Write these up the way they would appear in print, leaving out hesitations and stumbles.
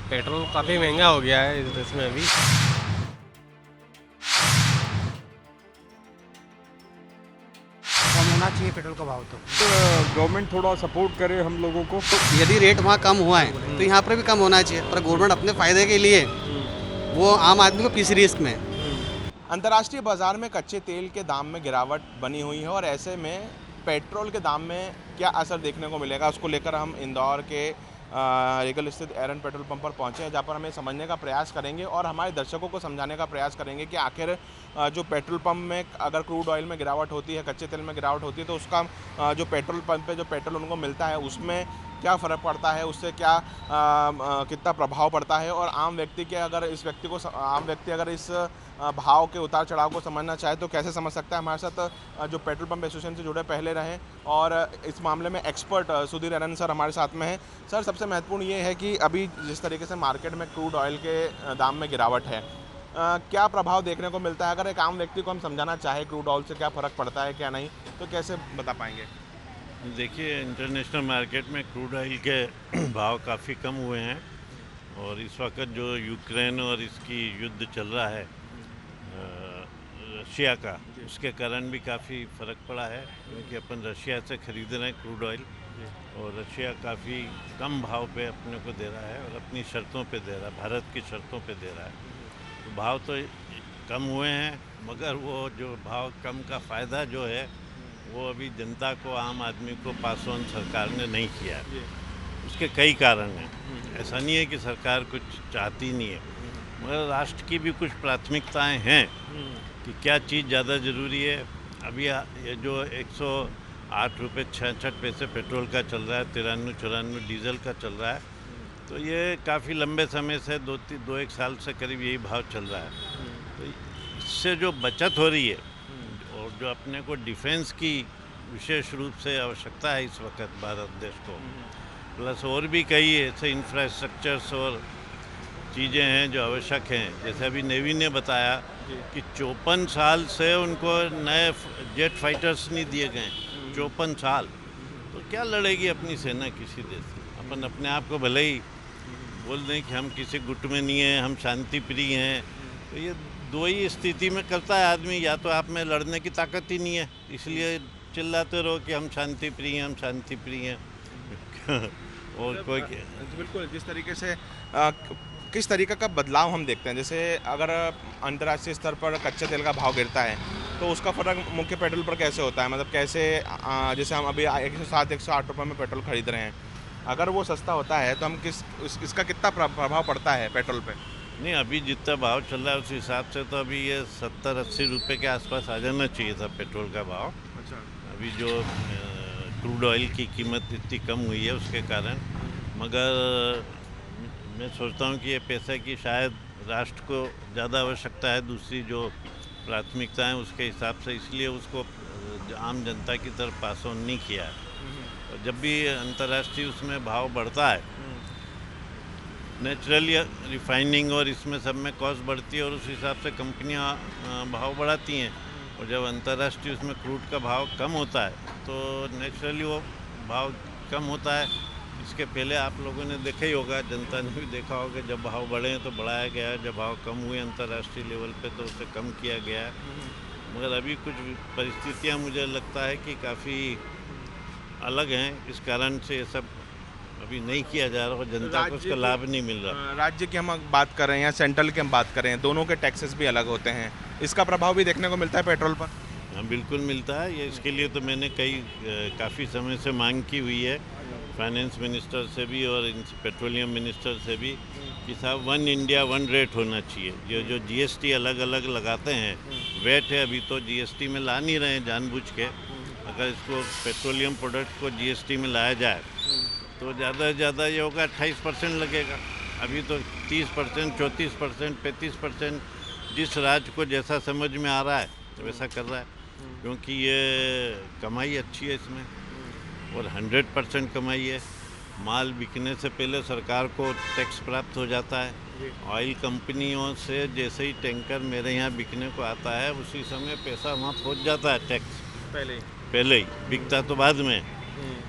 Petrol काफ़ी महंगा हो गया है इसमें अभी। कम होना चाहिए पेट्रोल का भाव तो। गवर्नमेंट थोड़ा सपोर्ट करे हम लोगों को। यदि रेट वहाँ कम हुआ है तो यहाँ पर भी कम होना चाहिए, पर गवर्नमेंट अपने फ़ायदे के लिए वो आम आदमी को किस रिस्क में। अंतर्राष्ट्रीय बाजार में कच्चे तेल के दाम में गिरावट बनी हुई है और ऐसे में पेट्रोल के दाम में क्या असर देखने को मिलेगा, उसको लेकर हम इंदौर के रेगल स्थित एरन पेट्रोल पंप पर पहुंचे हैं, जहां पर हमें समझने का प्रयास करेंगे और हमारे दर्शकों को समझाने का प्रयास करेंगे कि आखिर जो पेट्रोल पंप में अगर क्रूड ऑयल में गिरावट होती है, कच्चे तेल में गिरावट होती है, तो उसका जो पेट्रोल पंप पे जो पेट्रोल उनको मिलता है उसमें क्या फ़र्क पड़ता है, उससे क्या कितना प्रभाव पड़ता है। और आम व्यक्ति के अगर इस व्यक्ति को आम व्यक्ति अगर इस भाव के उतार चढ़ाव को समझना चाहे तो कैसे समझ सकता है। हमारे साथ जो पेट्रोल पंप एसोसिएशन से जुड़े पहले रहे और इस मामले में एक्सपर्ट सुधीर एरन सर हमारे साथ में हैं। सर, सबसे महत्वपूर्ण ये है कि अभी जिस तरीके से मार्केट में क्रूड ऑयल के दाम में गिरावट है, क्या प्रभाव देखने को मिलता है? अगर एक आम व्यक्ति को हम समझाना चाहें क्रूड ऑयल से क्या फ़र्क पड़ता है क्या नहीं, तो कैसे बता पाएंगे? देखिए, इंटरनेशनल मार्केट में क्रूड ऑयल के भाव काफ़ी कम हुए हैं और इस वक्त जो यूक्रेन और इसकी युद्ध चल रहा है रशिया का, उसके कारण भी काफ़ी फ़र्क पड़ा है, क्योंकि अपन रशिया से ख़रीद रहे हैं क्रूड ऑयल और रशिया काफ़ी कम भाव पे अपने को दे रहा है और अपनी शर्तों पे दे रहा है, भारत की शर्तों पे दे रहा है। तो भाव तो कम हुए हैं, मगर वो जो भाव कम का फ़ायदा जो है वो अभी जनता को, आम आदमी को पास ऑन सरकार ने नहीं किया है। उसके कई कारण हैं। ऐसा नहीं है कि सरकार कुछ चाहती नहीं है, मगर राष्ट्र की भी कुछ प्राथमिकताएं हैं कि क्या चीज़ ज़्यादा ज़रूरी है। अभी ये जो 108 रुपये 66 पैसे पेट्रोल का चल रहा है, 93-94 डीजल का चल रहा है, तो ये काफ़ी लंबे समय से 2-1 साल से करीब यही भाव चल रहा है। तो इससे जो बचत हो रही है और जो अपने को डिफेंस की विशेष रूप से आवश्यकता है इस वक्त भारत देश को, प्लस और भी कई ऐसे इंफ्रास्ट्रक्चर्स और चीज़ें हैं जो आवश्यक हैं। जैसे अभी नेवी ने बताया कि 54 साल से उनको नए जेट फाइटर्स नहीं दिए गए, 54 साल। तो क्या लड़ेगी अपनी सेना किसी देश से? अपन अपने आप को भले ही बोल दें कि हम किसी गुट में नहीं हैं, हम शांति प्रिय हैं, तो ये दो ही स्थिति में करता है आदमी। या तो आप में लड़ने की ताकत ही नहीं है, इसलिए चिल्लाते रहो कि हम शांति प्रिय हैं, हम शांति प्रिय हैं। और कोई बिल्कुल, जिस तरीके से किस तरीके का बदलाव हम देखते हैं, जैसे अगर अंतर्राष्ट्रीय स्तर पर कच्चे तेल का भाव गिरता है तो उसका फ़र्क मुख्य पेट्रोल पर कैसे होता है? मतलब कैसे जैसे हम अभी 107-108 रुपये में पेट्रोल खरीद रहे हैं, अगर वो सस्ता होता है तो हम इसका कितना प्रभाव पड़ता है पेट्रोल पे? नहीं, अभी जितना भाव चल रहा है उस हिसाब से तो अभी ये 70-80 रुपये के आसपास आ जाना चाहिए था पेट्रोल का भाव। अच्छा। अभी जो क्रूड ऑयल की कीमत इतनी कम हुई है उसके कारण, मगर मैं सोचता हूँ कि ये पैसे की शायद राष्ट्र को ज़्यादा आवश्यकता है, दूसरी जो प्राथमिकता है उसके हिसाब से, इसलिए उसको आम जनता की तरफ पास ऑन नहीं किया है। और जब भी अंतर्राष्ट्रीय उसमें भाव बढ़ता है, नेचुरली रिफाइनिंग और इसमें सब में कॉस्ट बढ़ती है और उस हिसाब से कंपनियां भाव बढ़ाती हैं। और जब अंतर्राष्ट्रीय उसमें क्रूड का भाव कम होता है तो नेचुरली वो भाव कम होता है। इसके पहले आप लोगों ने देखा ही होगा, जनता ने भी देखा होगा, जब भाव बढ़े हैं तो बढ़ाया गया है, जब भाव कम हुए अंतर्राष्ट्रीय लेवल पे तो उसे कम किया गया है। मगर अभी कुछ परिस्थितियाँ मुझे लगता है कि काफ़ी अलग हैं, इस कारण से ये सब अभी नहीं किया जा रहा और जनता को उसका लाभ नहीं मिल रहा। राज्य की हम बात कर रहे हैं या सेंट्रल की हम बात कर रहे हैं, दोनों के टैक्सेस भी अलग होते हैं, इसका प्रभाव भी देखने को मिलता है पेट्रोल पर? हाँ, बिल्कुल मिलता है। ये इसके लिए तो मैंने काफ़ी समय से मांग की हुई है, फाइनेंस मिनिस्टर से भी और पेट्रोलियम मिनिस्टर से भी, कि साहब 1 इंडिया 1 रेट होना चाहिए। ये जो जीएसटी अलग अलग लगाते हैं, वेट है, अभी तो जीएसटी में ला नहीं रहे हैं जानबूझ के। अगर इसको पेट्रोलियम प्रोडक्ट को जीएसटी में लाया जाए तो ज़्यादा से ज़्यादा ये होगा 28% लगेगा। अभी तो 30%, 34%, 35%, जिस राज्य को जैसा समझ में आ रहा है वैसा कर रहा है, क्योंकि ये कमाई अच्छी है इसमें और 100% कमाई है। माल बिकने से पहले सरकार को टैक्स प्राप्त हो जाता है। ऑयल कंपनियों से जैसे ही टैंकर मेरे यहाँ बिकने को आता है उसी समय पैसा वहाँ पहुँच जाता है, टैक्स पहले ही, बिकता तो बाद में।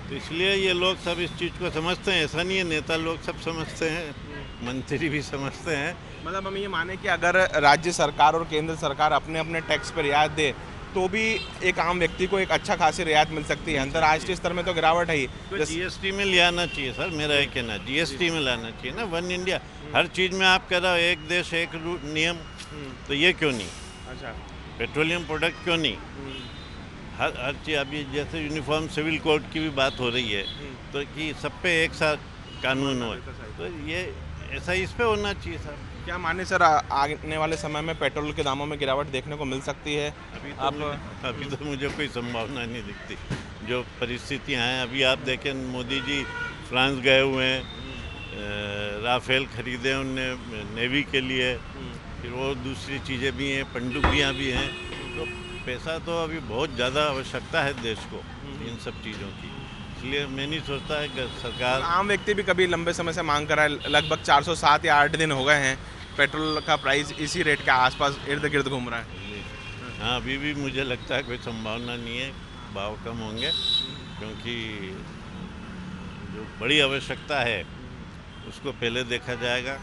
तो इसलिए ये लोग सब इस चीज़ को समझते हैं, ऐसा नहीं है नेता लोग सब समझते हैं, मंत्री भी समझते हैं। मतलब हम ये माने कि अगर राज्य सरकार और केंद्र सरकार अपने अपने टैक्स पर रियायत दे तो भी एक आम व्यक्ति को एक अच्छा खासी रियायत मिल सकती है। अंतर्राष्ट्रीय स्तर में तो गिरावट है ही। तो जीएसटी में ले आना चाहिए सर, मेरा है कहना, जीएसटी में लाना चाहिए ना, वन इंडिया। हर चीज़ में आप कह रहे हो एक देश एक नियम, तो ये क्यों नहीं? अच्छा, पेट्रोलियम प्रोडक्ट क्यों नहीं? हर चीज़, अभी जैसे यूनिफॉर्म सिविल कोड की भी बात हो रही है, तो कि सब पे एक साथ कानून हो, तो ये ऐसा इस पे होना चाहिए सर। क्या माने सर आने वाले समय में पेट्रोल के दामों में गिरावट देखने को मिल सकती है? अभी तो मुझे कोई संभावना नहीं दिखती। जो परिस्थितियां हैं, अभी आप देखें मोदी जी फ्रांस गए हुए हैं, राफेल खरीदे उनने नेवी के लिए, फिर वो दूसरी चीज़ें भी हैं, पनडुब्बियाँ भी हैं, तो पैसा तो अभी बहुत ज़्यादा आवश्यकता है देश को इन सब चीज़ों की। इसलिए मैं नहीं सोचता है कि सरकार, आम व्यक्ति भी कभी लंबे समय से मांग कर रहा है। लगभग 407 या 8 दिन हो गए हैं पेट्रोल का प्राइस इसी रेट के आसपास इर्द गिर्द घूम रहा है। हाँ, अभी भी मुझे लगता है कोई संभावना नहीं है भाव कम होंगे, क्योंकि जो बड़ी आवश्यकता है उसको पहले देखा जाएगा।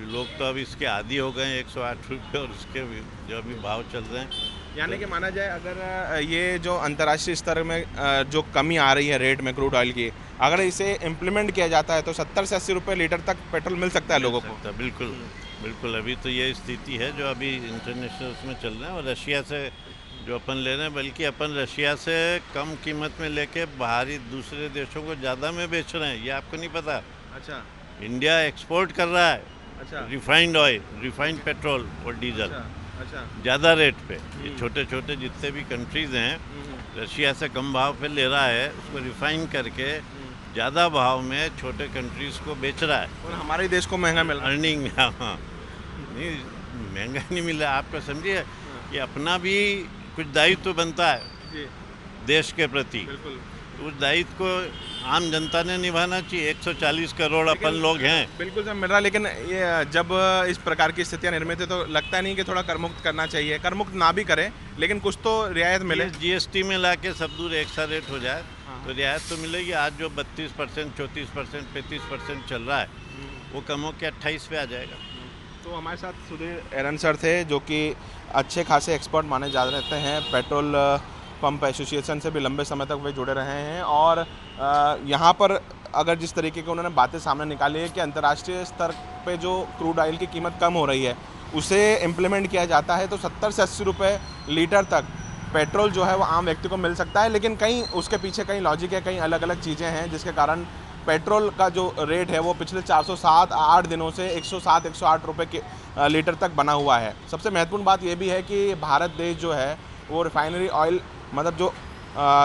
लोग तो अब इसके आदी हो गए हैं 108 रुपये, और उसके जो अभी भाव चल रहे हैं, यानी कि माना जाए अगर ये जो अंतर्राष्ट्रीय स्तर में जो कमी आ रही है रेट में क्रूड ऑयल की, अगर इसे इम्प्लीमेंट किया जाता है तो 70 से 80 रुपये लीटर तक पेट्रोल मिल सकता है लोगों को। बिल्कुल बिल्कुल। अभी तो ये स्थिति है जो अभी इंटरनेशनल उसमें चल रहे हैं, और रशिया से जो अपन ले रहे हैं, बल्कि अपन रशिया से कम कीमत में लेके बाहरी दूसरे देशों को ज़्यादा में बेच रहे हैं, ये आपको नहीं पता। अच्छा, इंडिया एक्सपोर्ट कर रहा है अच्छा, रिफाइंड ऑयल, रिफाइंड पेट्रोल और डीजल अच्छा, ज़्यादा रेट पे। ये छोटे छोटे जितने भी कंट्रीज़ हैं, रशिया से कम भाव पे ले रहा है, उसको रिफाइन करके ज़्यादा भाव में छोटे कंट्रीज़ को बेच रहा है, और हमारे देश को महंगा मिल रहा है। अर्निंग। हाँ, नहीं महंगा नहीं मिल रहा, आपको समझिए कि अपना भी कुछ दायित्व तो बनता है जी, देश के प्रति, बिल्कुल उस दायित्व को आम जनता ने निभाना चाहिए। 140 करोड़ अपन लोग हैं। बिल्कुल सर, मिल रहा है, लेकिन ये जब इस प्रकार की स्थितियां निर्मित है तो लगता नहीं कि थोड़ा करमुक्त करना चाहिए? करमुक्त ना भी करें लेकिन कुछ तो रियायत मिले। जीएसटी में लाके सब दूर एक सा रेट हो जाए तो रियायत तो मिलेगी। आज जो 32%, 34%, 35% चल रहा है, वो कम हो के 28 पे आ जाएगा। तो हमारे साथ सुधीर एरन सर थे, जो कि अच्छे खासे एक्सपर्ट माने जा रहते हैं, पेट्रोल पंप एसोसिएशन से भी लंबे समय तक वे जुड़े रहे हैं। और यहाँ पर अगर जिस तरीके की उन्होंने बातें सामने निकाली है कि अंतर्राष्ट्रीय स्तर पे जो क्रूड ऑयल की कीमत कम हो रही है, उसे इम्प्लीमेंट किया जाता है तो 70 से 80 रुपये लीटर तक पेट्रोल जो है वो आम व्यक्ति को मिल सकता है। लेकिन कहीं उसके पीछे कहीं लॉजिक है, कहीं अलग अलग चीज़ें हैं, जिसके कारण पेट्रोल का जो रेट है वो पिछले 407-8 दिनों से 107-108 रुपये के लीटर तक बना हुआ है। सबसे महत्वपूर्ण बात ये भी है कि भारत देश जो है वो रिफाइनरी ऑयल, मतलब जो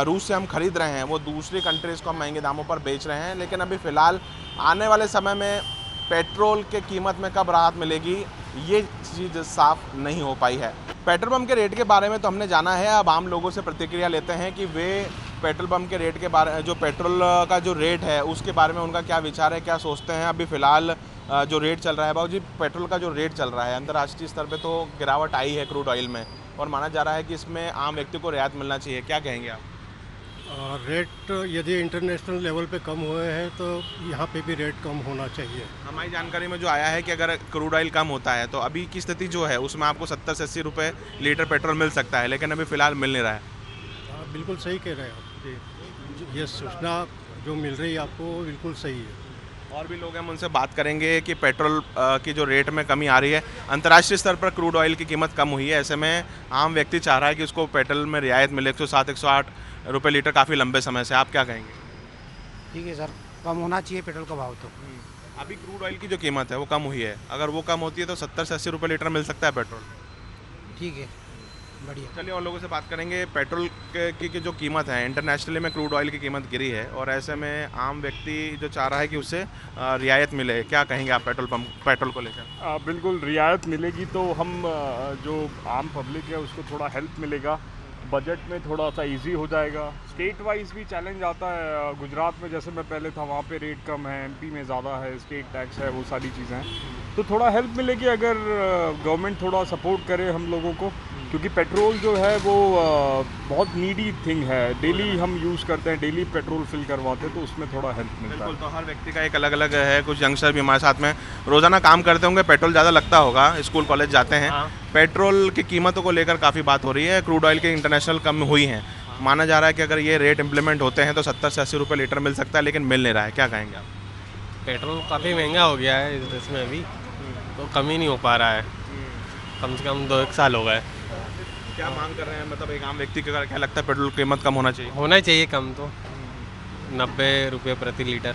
रूस से हम खरीद रहे हैं, वो दूसरी कंट्रीज़ को हम महंगे दामों पर बेच रहे हैं। लेकिन अभी फ़िलहाल आने वाले समय में पेट्रोल के कीमत में कब राहत मिलेगी, ये चीज़ साफ नहीं हो पाई है। पेट्रोल पंप के रेट के बारे में तो हमने जाना है, अब आम लोगों से प्रतिक्रिया लेते हैं कि वे पेट्रोल पंप के रेट के बारे, जो पेट्रोल का जो रेट है उसके बारे में उनका क्या विचार है, क्या सोचते हैं। अभी फ़िलहाल जो रेट चल रहा है बाबू जी, पेट्रोल का जो रेट चल रहा है अंतर्राष्ट्रीय स्तर पे तो गिरावट आई है क्रूड ऑयल में, और माना जा रहा है कि इसमें आम व्यक्ति को रियायत मिलना चाहिए, क्या कहेंगे आप? रेट यदि इंटरनेशनल लेवल पे कम हुए हैं तो यहाँ पे भी रेट कम होना चाहिए। हमारी जानकारी में जो आया है कि अगर क्रूड ऑयल कम होता है तो अभी की स्थिति जो है उसमें आपको 70 से 80 रुपये लीटर पेट्रोल मिल सकता है, लेकिन अभी फ़िलहाल मिल नहीं रहा है। आप बिल्कुल सही कह रहे हैं आप, ये सूचना जो मिल रही है आपको वो बिल्कुल सही है। और भी लोग हैं, हम उनसे बात करेंगे कि पेट्रोल की जो रेट में कमी आ रही है, अंतर्राष्ट्रीय स्तर पर क्रूड ऑयल की कीमत कम हुई है, ऐसे में आम व्यक्ति चाह रहा है कि उसको पेट्रोल में रियायत मिले। 107-108 रुपये लीटर काफ़ी लंबे समय से, आप क्या कहेंगे? ठीक है सर, कम होना चाहिए पेट्रोल का भाव तो। अभी क्रूड ऑयल की जो कीमत है वो कम हुई है, अगर वो कम होती है तो 70 से 80 रुपये लीटर मिल सकता है पेट्रोल। ठीक है, बढ़िया। चलिए और लोगों से बात करेंगे। पेट्रोल की जो कीमत है, इंटरनेशनली में क्रूड ऑयल की कीमत गिरी है, और ऐसे में आम व्यक्ति जो चाह रहा है कि उससे रियायत मिले, क्या कहेंगे आप पेट्रोल को लेकर? बिल्कुल रियायत मिलेगी तो हम जो आम पब्लिक है उसको थोड़ा हेल्प मिलेगा, बजट में थोड़ा सा इजी हो जाएगा। स्टेट वाइज भी चैलेंज आता है, गुजरात में जैसे मैं पहले था वहाँ पे रेट कम है, एमपी में ज़्यादा है, स्टेट टैक्स है, वो सारी चीज़ें हैं, तो थोड़ा हेल्प मिलेगी अगर गवर्नमेंट थोड़ा सपोर्ट करे हम लोगों को। क्योंकि पेट्रोल जो है वो बहुत नीडी थिंग है, डेली हम यूज़ करते हैं, डेली पेट्रोल फिल करवाते हैं, तो उसमें थोड़ा हेल्प मिलता बिल्कुल। है। तो हर व्यक्ति का एक अलग अलग है, कुछ यंगस्टर भी हमारे साथ में रोज़ाना काम करते होंगे, पेट्रोल ज़्यादा लगता होगा, स्कूल कॉलेज जाते हैं। पेट्रोल की कीमतों को लेकर काफ़ी बात हो रही है, क्रूड ऑयल की इंटरनेशनल कम हुई हैं, माना जा रहा है कि अगर ये रेट इम्प्लीमेंट होते हैं तो 70 से 80 रुपये लीटर मिल सकता है, लेकिन मिल नहीं रहा है, क्या कहेंगे आप? पेट्रोल काफ़ी महंगा हो गया है इस देश में अभी, तो कम ही नहीं हो पा रहा है। कम से कम 2-1 साल हो गए। क्या मांग कर रहे हैं, मतलब एक आम व्यक्ति को क्या लगता है पेट्रोल कीमत कम होना चाहिए? होना चाहिए कम तो, 90 रुपये प्रति लीटर।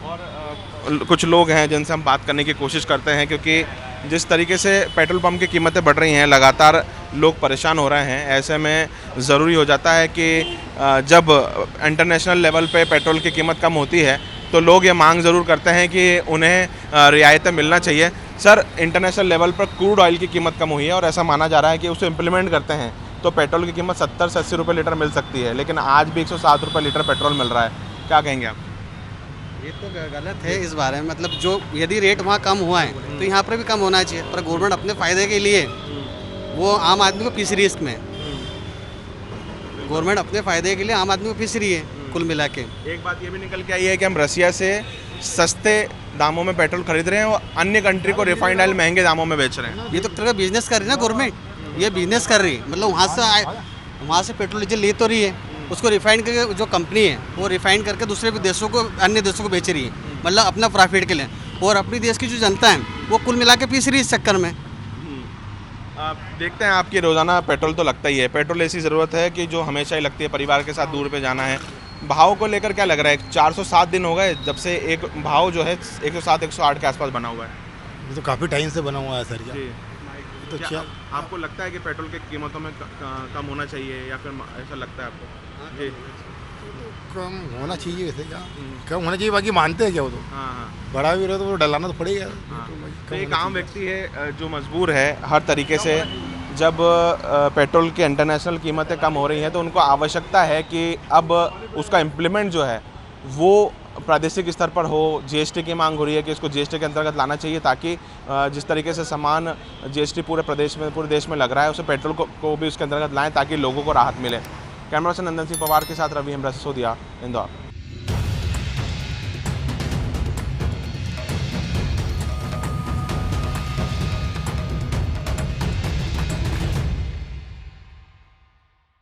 और कुछ लोग हैं जिनसे हम बात करने की कोशिश करते हैं, क्योंकि जिस तरीके से पेट्रोल पंप की कीमतें बढ़ रही हैं, लगातार लोग परेशान हो रहे हैं। ऐसे में ज़रूरी हो जाता है कि जब इंटरनेशनल लेवल पे पेट्रोल की कीमत कम होती है तो लोग ये मांग ज़रूर करते हैं कि उन्हें रियायतें मिलना चाहिए। सर, इंटरनेशनल लेवल पर क्रूड ऑयल की कीमत कम हुई है और ऐसा माना जा रहा है कि उसे इम्प्लीमेंट करते हैं तो पेट्रोल की कीमत 70 से 80 रुपये लीटर मिल सकती है, लेकिन आज भी 107 रुपये लीटर पेट्रोल मिल रहा है, क्या कहेंगे आप? ये तो गलत है इस बारे में। मतलब जो यदि रेट वहाँ कम हुआ है तो यहाँ पर भी कम होना चाहिए, पर गवर्नमेंट अपने फ़ायदे के लिए वो आम आदमी को पीस रही है इसमें। गवर्नमेंट अपने फ़ायदे के लिए आम आदमी को पीस रही है कुल मिला के। एक बात ये भी निकल के आई है कि हम रसिया से सस्ते दामों में पेट्रोल खरीद रहे हैं और अन्य कंट्री को रिफाइंड ऑयल महंगे दामों में बेच रहे हैं। ये तो तरह का बिजनेस कर रही है ना गवर्नमेंट, ये बिजनेस कर रही है। मतलब वहाँ से पेट्रोल डीजल ले तो रही है, उसको रिफाइंड करके जो कंपनी है वो रिफाइंड करके दूसरे देशों को, अन्य देशों को बेच रही है, मतलब अपना प्रॉफिट के लिए। और अपनी देश की जो जनता है वो कुल मिला के पीस रही है इस चक्कर में। आप देखते हैं आपकी रोज़ाना पेट्रोल तो लगता ही है। पेट्रोल ऐसी ज़रूरत है कि जो हमेशा ही लगती है, परिवार के साथ दूर पे जाना है। भाव को लेकर क्या लग रहा है? 407 दिन हो गए जब से एक भाव जो है 107-108 के आसपास बना हुआ है। ये तो काफ़ी टाइम से बना हुआ है सर। जी। तो क्या आपको लगता है कि पेट्रोल की कीमतों में कम होना चाहिए या फिर ऐसा लगता है आपको? जी। कम होना चाहिए वैसे, क्या कम होना चाहिए, बाकी मानते हैं क्या वो तो। हाँ। बढ़ा भी रहे तो वो डलाना तो पड़ेगा। तो एक आम व्यक्ति है जो मजबूर है हर तरीके से, जब पेट्रोल की इंटरनेशनल कीमतें कम हो रही हैं तो उनको आवश्यकता है कि अब उसका इम्प्लीमेंट जो है वो प्रादेशिक स्तर पर हो। जीएसटी की मांग हो रही है कि इसको जीएसटी के अंतर्गत लाना चाहिए, ताकि जिस तरीके से सामान जीएसटी पूरे देश में लग रहा है उसे पेट्रोल को भी उसके अंतर्गत लाएं ताकि लोगों को राहत मिले। कैमरा पर्सन नंदन सिंह पवार के साथ रवि हमरा सिसोदिया, इंदौर।